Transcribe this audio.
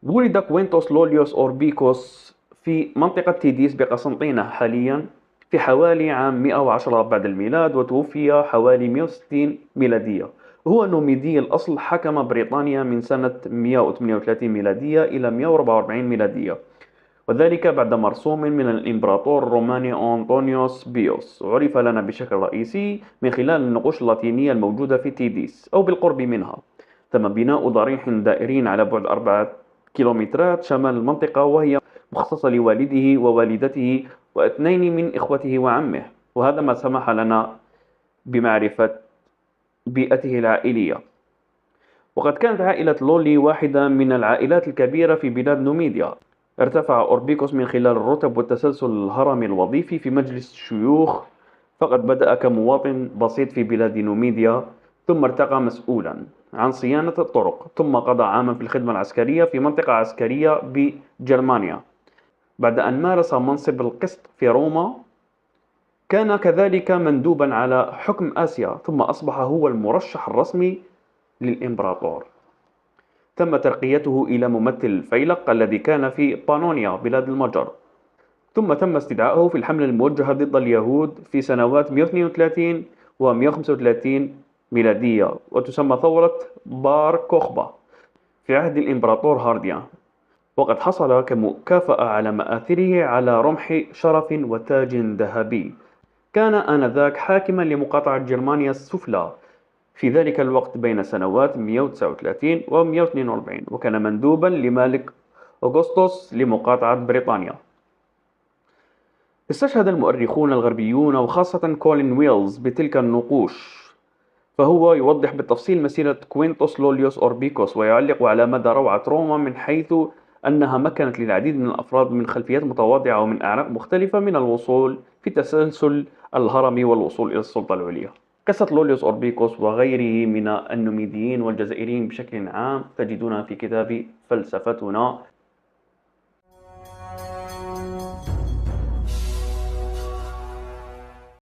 ولد كوينتوس لوليوس أوربيكوس في منطقة تيديس بقسنطينة حاليا في حوالي عام 110 بعد الميلاد، وتوفي حوالي 160 ميلادية. هو نوميدي الأصل، حكم بريطانيا من سنة 138 ميلادية إلى 144 ميلادية، وذلك بعد مرسوم من الإمبراطور الروماني أنطونيوس بيوس. عرف لنا بشكل رئيسي من خلال النقوش اللاتينية الموجودة في تيديس أو بالقرب منها. تم بناء ضريح دائري على بعد 4 كيلومترات شمال المنطقة، وهي مخصصة لوالده ووالدته واثنين من إخوته وعمه، وهذا ما سمح لنا بمعرفة بيئته العائلية. وقد كانت عائلة لولي واحدة من العائلات الكبيرة في بلاد نوميديا. ارتفع أوربيكوس من خلال الرتب والتسلسل الهرمي الوظيفي في مجلس الشيوخ، فقد بدأ كمواطن بسيط في بلاد نوميديا، ثم ارتقى مسؤولا عن صيانة الطرق، ثم قضى عاما في الخدمة العسكرية في منطقة عسكرية بجرمانيا. بعد أن مارس منصب القسط في روما، كان كذلك مندوبا على حكم آسيا، ثم أصبح هو المرشح الرسمي للإمبراطور. تم ترقيته إلى ممثل الفيلق الذي كان في بانونيا بلاد المجر، ثم تم استدعائه في الحملة الموجهة ضد اليهود في سنوات 132 و 135 ميلادية، وتسمى ثورة بار كوخبا في عهد الإمبراطور هارديان. وقد حصل كمكافأة على مآثره على رمح شرف وتاج ذهبي. كان آنذاك حاكما لمقاطعة جرمانيا السفلى في ذلك الوقت بين سنوات 139 و 142، وكان مندوبا لملك أغسطس لمقاطعة بريطانيا. استشهد المؤرخون الغربيون وخاصة كولين ويلز بتلك النقوش، فهو يوضح بالتفصيل مسيرة كوينتوس لوليوس أوربيكوس، ويعلق على مدى روعة روما من حيث أنها مكنت للعديد من الأفراد من خلفيات متواضعة ومن أعراق مختلفة من الوصول في التسلسل الهرمي والوصول إلى السلطة العليا. قصة لوليوس أوربيكوس وغيره من النوميديين والجزائريين بشكل عام تجدونها في كتاب فلسفتنا